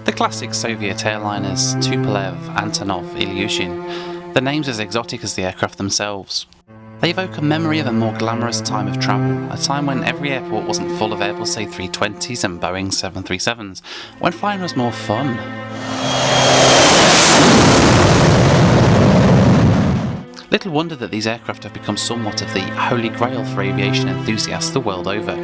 The classic Soviet airliners Tupolev, Antonov, Ilyushin, the names as exotic as the aircraft themselves. They evoke a memory of a more glamorous time of travel, a time when every airport wasn't full of Airbus A320s and Boeing 737s, when flying was more fun. Little wonder that these aircraft have become somewhat of the holy grail for aviation enthusiasts the world over.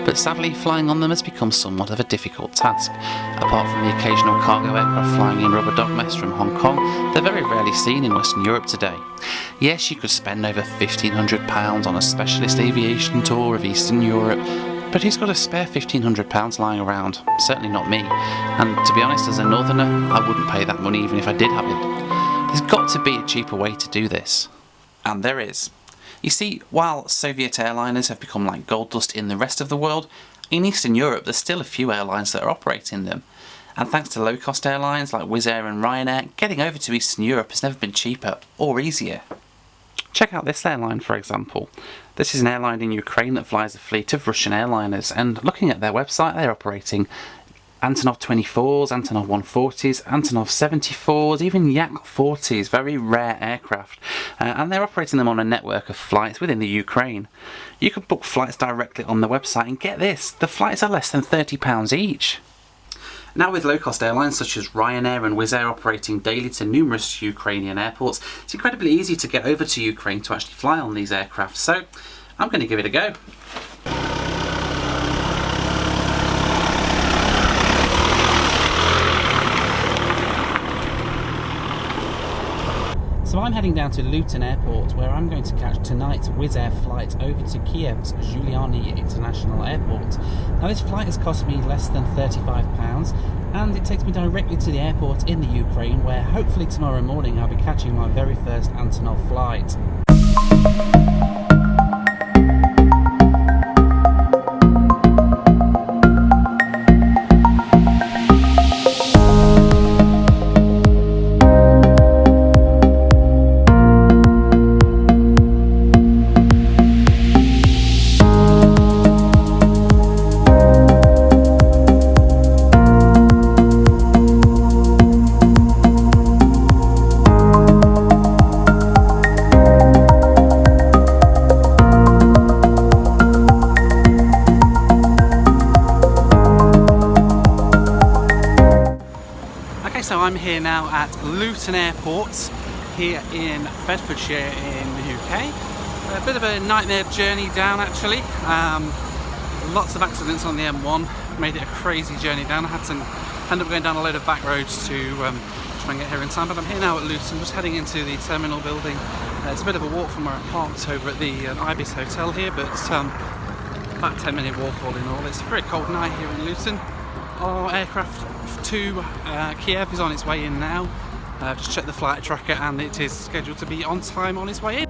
But sadly, flying on them has become somewhat of a difficult task. Apart from the occasional cargo aircraft flying in rubber dog mess from Hong Kong, they're very rarely seen in Western Europe today. Yes, you could spend over £1,500 on a specialist aviation tour of Eastern Europe, but who's got a spare £1,500 lying around? Certainly not me. And to be honest, as a northerner, I wouldn't pay that money even if I did have it. There's got to be a cheaper way to do this. And there is. You see, while Soviet airliners have become like gold dust in the rest of the world, in Eastern Europe there's still a few airlines that are operating them. And thanks to low-cost airlines like Wizz Air and Ryanair, getting over to Eastern Europe has never been cheaper or easier. Check out this airline, for example. This is an airline in Ukraine that flies a fleet of Russian airliners, and looking at their website, they're operating Antonov 24s, Antonov 140s, Antonov 74s, even Yak 40s, very rare aircraft, and they're operating them on a network of flights within the Ukraine. You can book flights directly on the website, and get this, the flights are less than £30 each. Now, with low-cost airlines such as Ryanair and Wizz Air operating daily to numerous Ukrainian airports, it's incredibly easy to get over to Ukraine to actually fly on these aircraft, so I'm going to give it a go. So I'm heading down to Luton Airport, where I'm going to catch tonight's Wizz Air flight over to Kiev's Zhuliany International Airport. Now, this flight has cost me less than £35, and it takes me directly to the airport in the Ukraine, where hopefully tomorrow morning I'll be catching my very first Antonov flight. So I'm here now at Luton Airport here in Bedfordshire in the UK. A bit of a nightmare journey down, actually. Lots of accidents on the M1, made it a crazy journey down. I had to end up going down a load of back roads to try and get here in time, but I'm here now at Luton, just heading into the terminal building. It's a bit of a walk from where I parked over at the Ibis Hotel here, but about a 10-minute walk all in all. It's a very cold night here in Luton. Our aircraft to Kiev is on its way in now. Just checked the flight tracker and it is scheduled to be on time on its way in.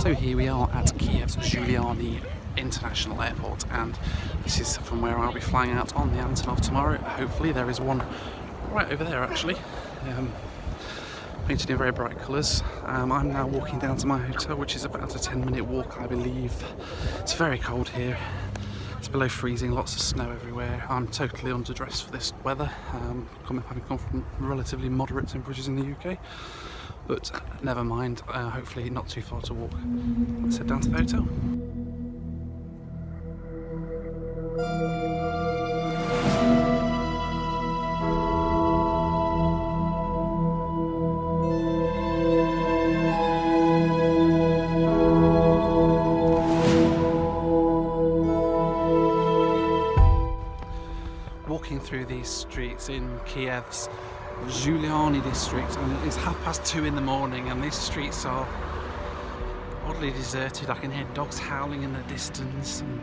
So here we are at Kiev's Giuliani International Airport, and this is from where I'll be flying out on the Antonov tomorrow. Hopefully there is one right over there actually, painted in very bright colours. I'm now walking down to my hotel, which is about a 10-minute walk I believe. It's very cold here. It's below freezing, lots of snow everywhere. I'm totally underdressed for this weather, having come from relatively moderate temperatures in the UK. But never mind, hopefully not too far to walk. Let's head down to the hotel. Walking through these streets in Kiev's Giuliani district, and it's 2:30 in the morning, and these streets are oddly deserted. I can hear dogs howling in the distance and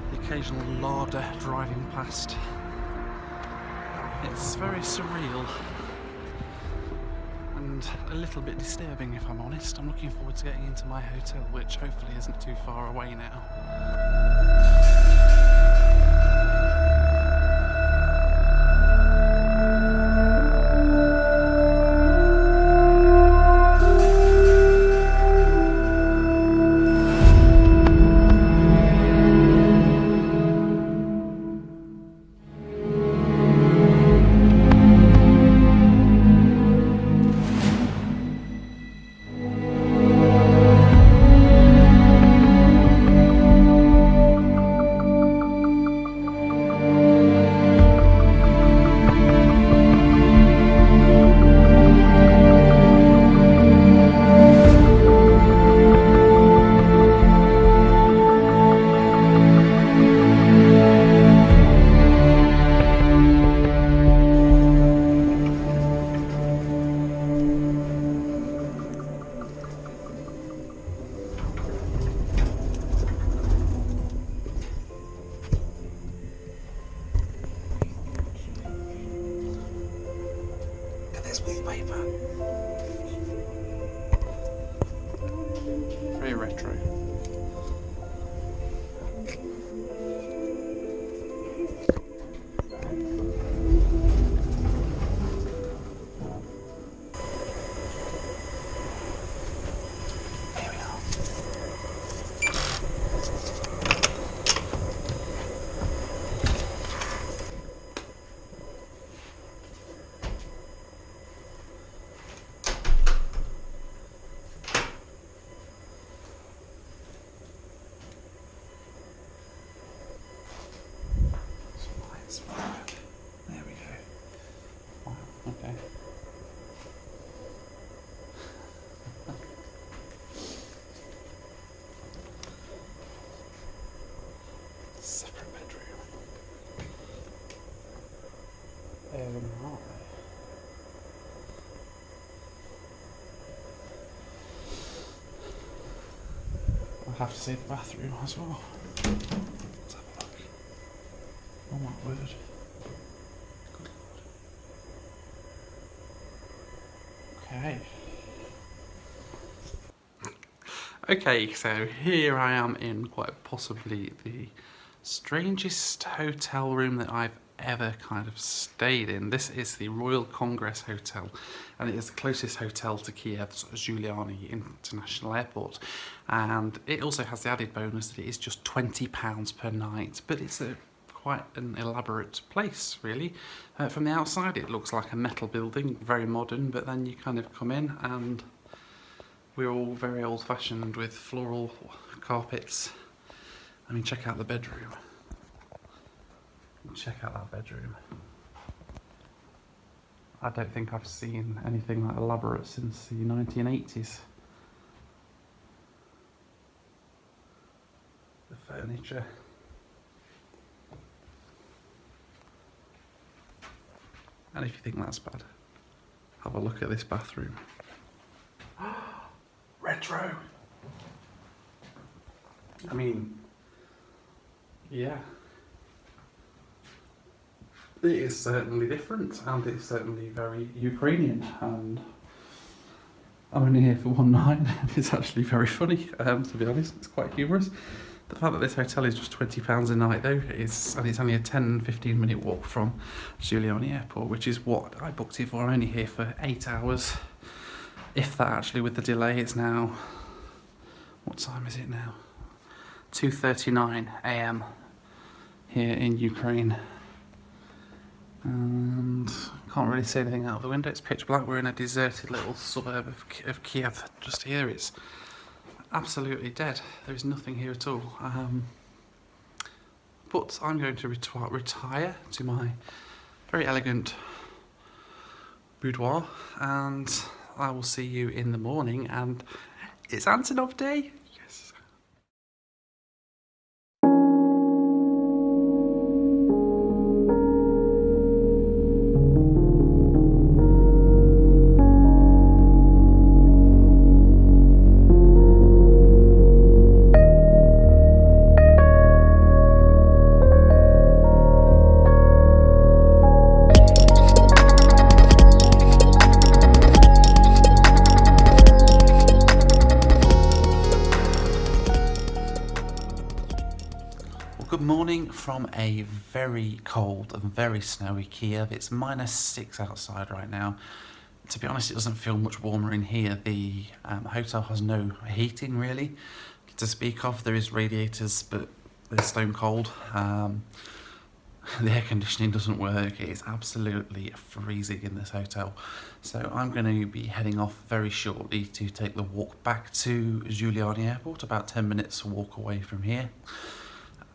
the occasional larder driving past. It's very surreal and a little bit disturbing, if I'm honest. I'm looking forward to getting into my hotel, which hopefully isn't too far away now. Wallpaper. Very retro. Here we are. There we go. Wow, okay. Separate bedroom. Right. I'll have to see the bathroom as well. Let's have a look. Oh my word. Good Lord. Okay. Okay, so here I am in quite possibly the strangest hotel room that I've ever kind of stayed in. This is the Royal Congress Hotel, and it is the closest hotel to Kiev's Giuliani International Airport, and it also has the added bonus that it is just £20 per night, but it's quite an elaborate place really. From the outside it looks like a metal building, very modern, but then you kind of come in and we're all very old-fashioned with floral carpets. I mean, check out the bedroom. Check out that bedroom. I don't think I've seen anything that elaborate since the 1980s. The furniture. And if you think that's bad, have a look at this bathroom. Retro! I mean, yeah. It is certainly different, and it's certainly very Ukrainian, and I'm only here for one night. It's actually very funny, to be honest. It's quite humorous. The fact that this hotel is just £20 a night though, and it's only a 10-15 minute walk from Giuliani Airport, which is what I booked it for. I'm only here for 8 hours, if that actually with the delay. It's now, what time is it now? 2:39 AM here in Ukraine. And can't really see anything out of the window. It's pitch black. We're in a deserted little suburb of Kiev just here. It's absolutely dead. There is nothing here at all. But I'm going to retire to my very elegant boudoir, and I will see you in the morning. And it's Antonov Day. Yes. Good morning from a very cold and very snowy Kiev. It's -6 outside right now. To be honest, it doesn't feel much warmer in here. The hotel has no heating really to speak of. There is radiators, but they're stone cold. The air conditioning doesn't work. It is absolutely freezing in this hotel. So I'm going to be heading off very shortly to take the walk back to Giuliani Airport, about 10 minutes walk away from here.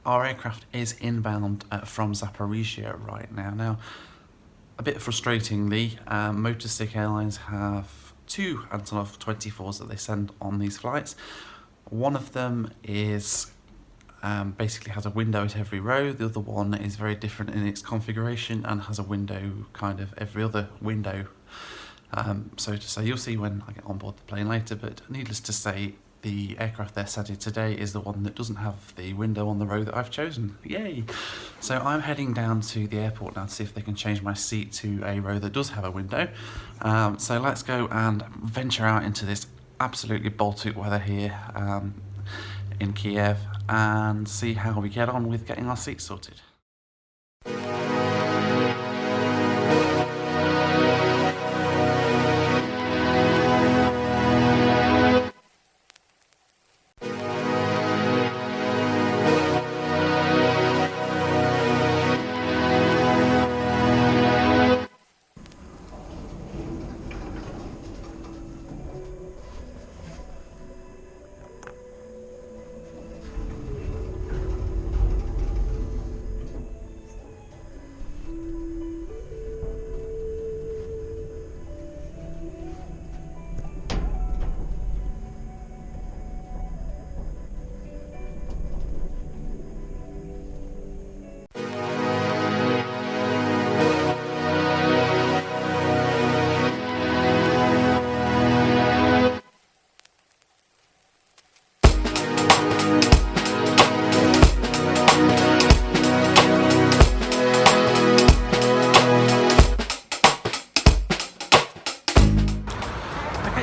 Our aircraft is inbound from Zaporizhia right now. Now, a bit frustratingly, Motorstick Airlines have 2 Antonov 24s that they send on these flights. One of them is basically has a window at every row. The other one is very different in its configuration and has a window kind of every other window. So to say, you'll see when I get on board the plane later, but needless to say, the aircraft they're sending today is the one that doesn't have the window on the row that I've chosen. Yay! So I'm heading down to the airport now to see if they can change my seat to a row that does have a window. So let's go and venture out into this absolutely Baltic weather here in Kiev and see how we get on with getting our seats sorted.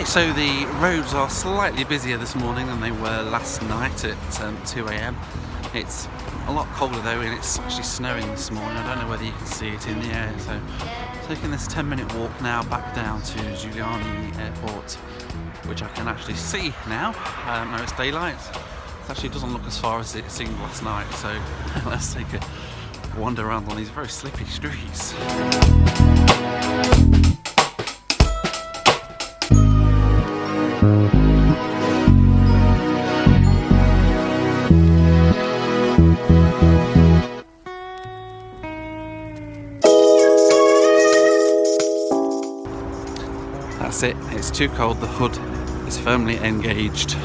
So the roads are slightly busier this morning than they were last night at 2 AM. It's a lot colder though, and it's actually snowing this morning. I don't know whether you can see it in the air. So taking this 10-minute walk now back down to Giuliani Airport, which I can actually see now. Now it's daylight. It actually doesn't look as far as it seemed last night. So let's take a wander around on these very slippy streets. That's it, it's too cold, the hood is firmly engaged.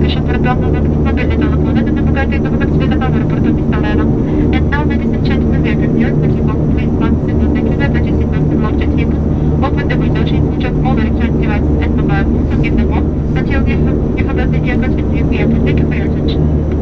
distribution for a global mobility downloaded and provided to the speed of our report of Mr. And now, ladies and gentlemen, we are confused, but you won't please one signal secure, but you signal to mark the tables, open the window, switch off all electronic devices and mobile phones, and give them off until you have left the aircraft with you. Thank you for your attention.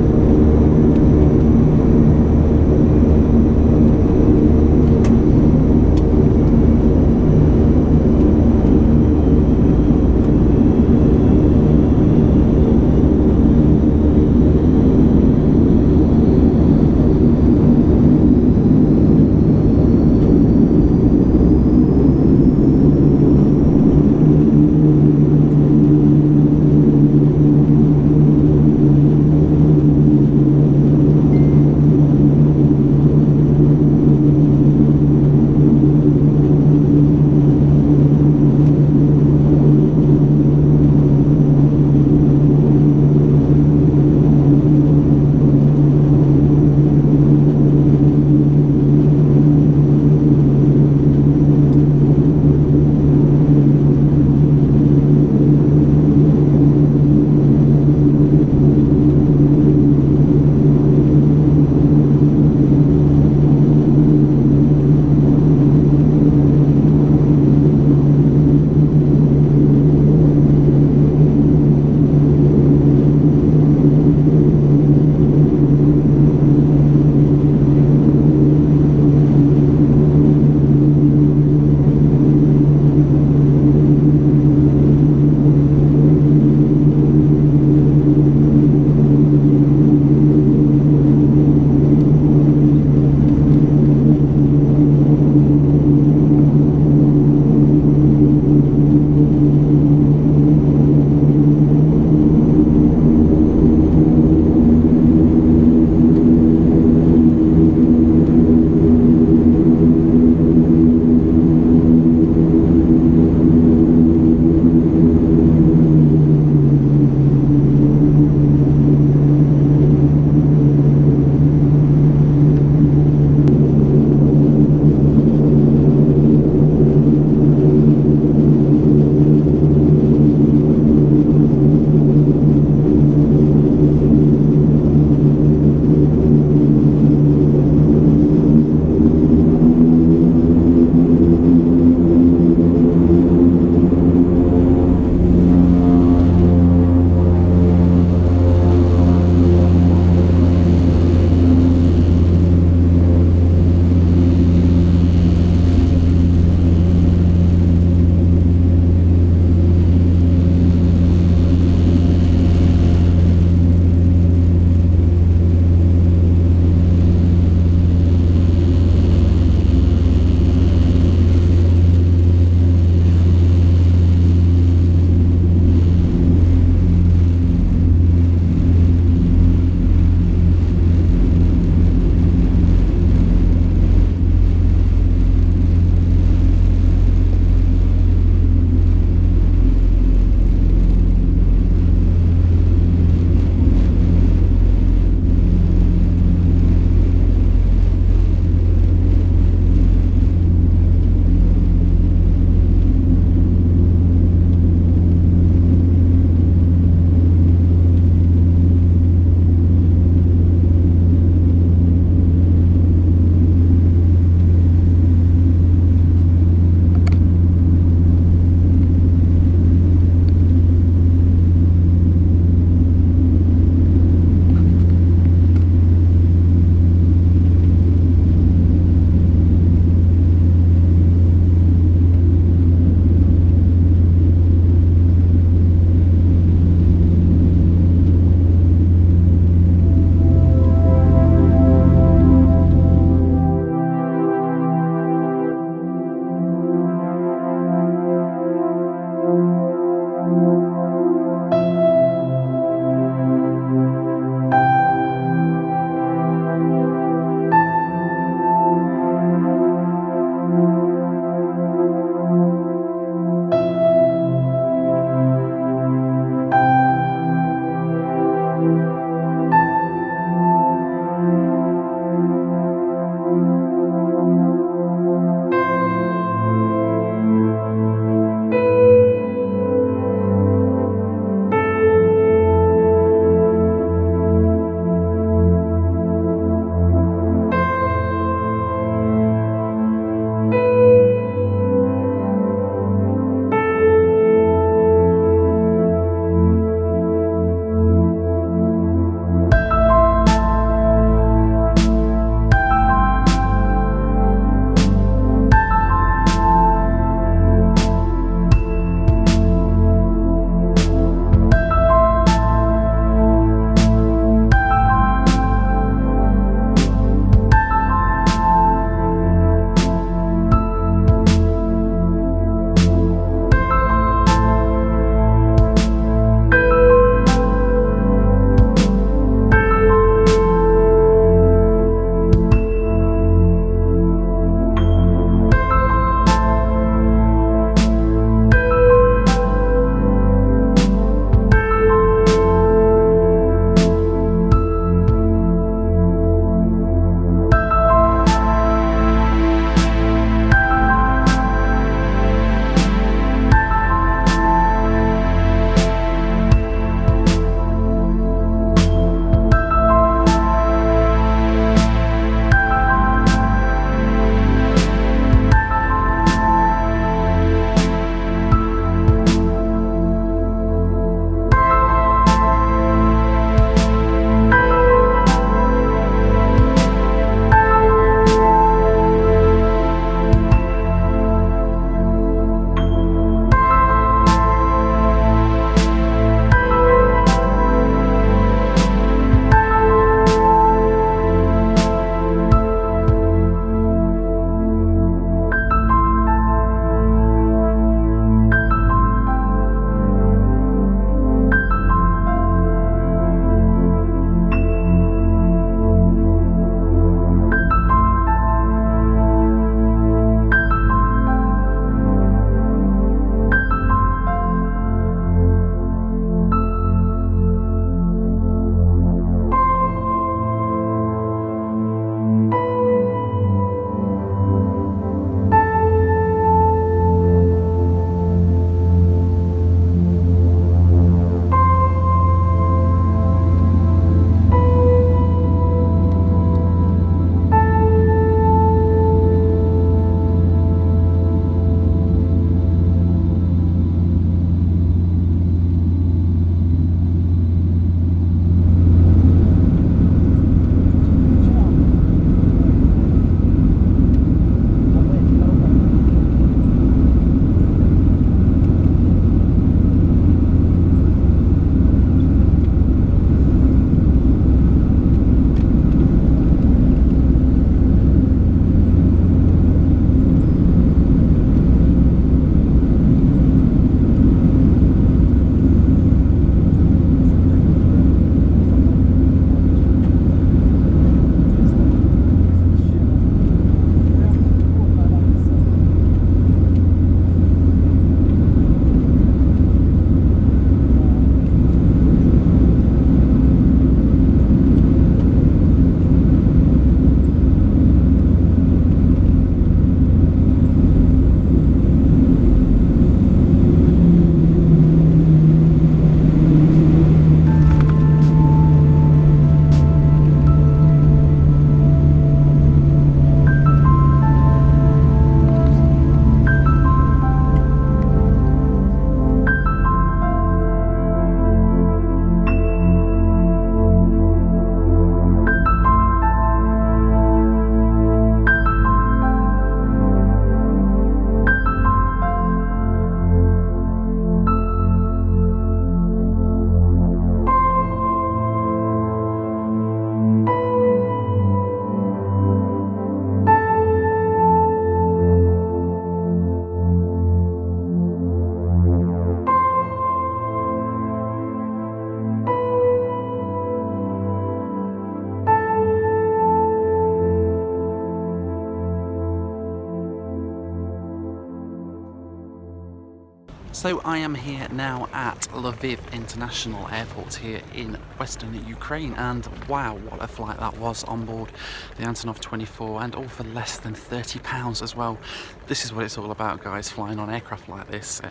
So I am here now at Lviv International Airport here in western Ukraine, and wow, what a flight that was on board the Antonov 24, and all for less than £30 as well. This is what it's all about, guys, flying on aircraft like this.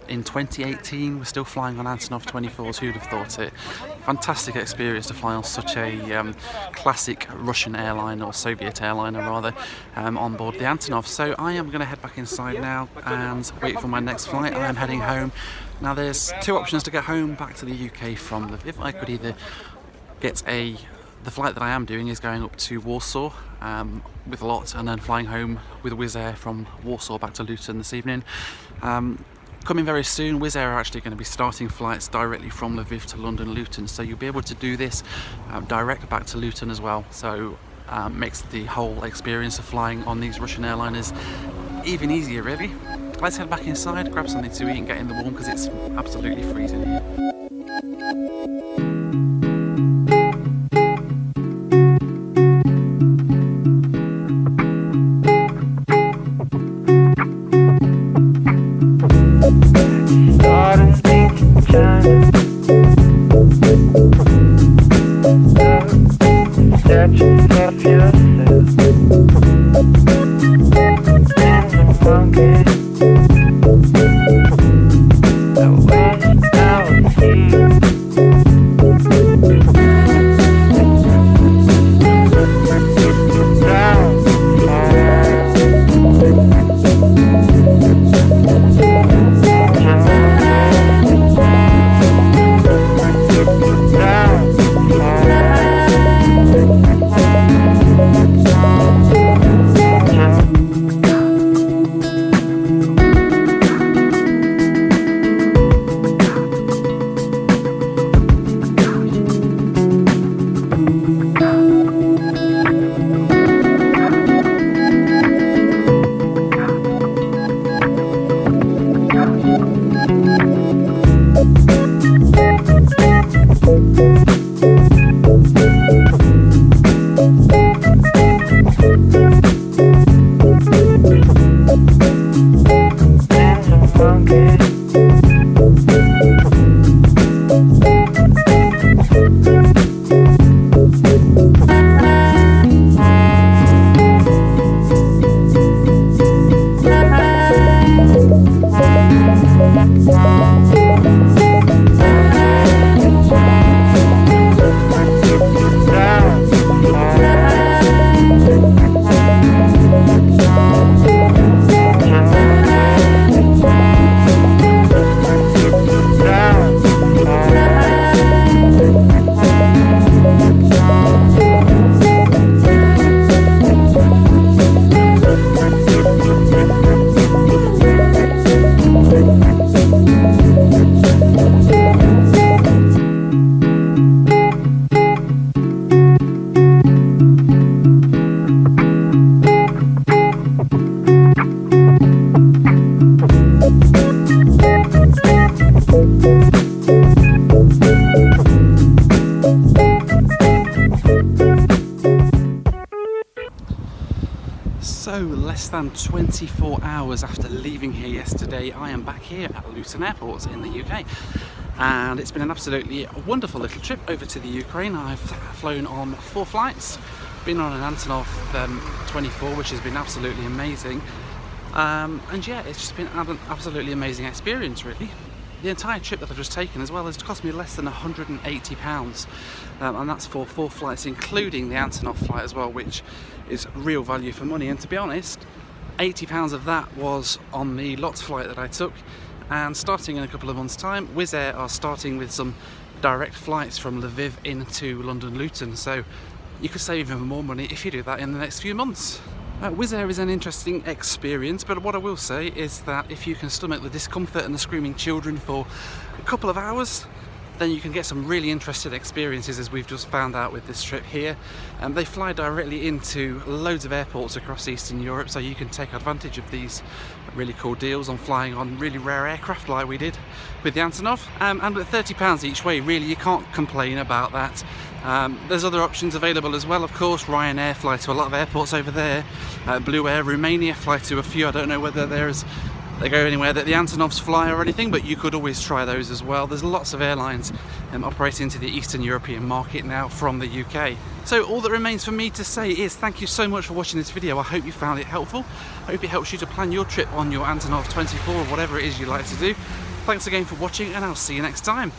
In 2018 we're still flying on Antonov 24s, who'd have thought it. Fantastic experience to fly on such a classic Russian airline, or Soviet airliner rather, on board the Antonov. So I am going to head back inside now and wait for my next flight. I am heading home. Now there's two options to get home back to the UK from Lviv. I could either get the flight that I am doing is going up to Warsaw with a lot, and then flying home with Wizz Air from Warsaw back to Luton this evening. Coming very soon, Wizz Air are actually going to be starting flights directly from Lviv to London Luton, so you'll be able to do this direct back to Luton as well. So makes the whole experience of flying on these Russian airliners even easier, really. Let's head back inside, grab something to eat and get in the warm, because it's absolutely freezing here. So, less than 24 hours after leaving here yesterday, I am back here at Luton Airport in the UK. And it's been an absolutely wonderful little trip over to the Ukraine. I've flown on 4 flights, been on an Antonov 24, which has been absolutely amazing. And yeah, it's just been an absolutely amazing experience, really. The entire trip that I've just taken as well has cost me less than £180, and that's for 4 flights, including the Antonov flight as well, which is real value for money. And to be honest, £80 of that was on the LOT flight that I took, and starting in a couple of months' time, Wizz Air are starting with some direct flights from Lviv into London Luton, so you could save even more money if you do that in the next few months. Wizz Air is an interesting experience, but what I will say is that if you can stomach the discomfort and the screaming children for a couple of hours, then you can get some really interesting experiences, as we've just found out with this trip here. They fly directly into loads of airports across Eastern Europe, so you can take advantage of these really cool deals on flying on really rare aircraft like we did with the Antonov. And with £30 each way, really you can't complain about that. There's other options available as well, of course. Ryanair fly to a lot of airports over there. Blue Air Romania fly to a few. I don't know whether they're as they go anywhere that the Antonovs fly or anything, but you could always try those as well. There's lots of airlines operating into the Eastern European market now from the UK. So all that remains for me to say is thank you so much for watching this video. I hope you found it helpful. I hope it helps you to plan your trip on your Antonov 24 or whatever it is you like to do. Thanks again for watching, and I'll see you next time.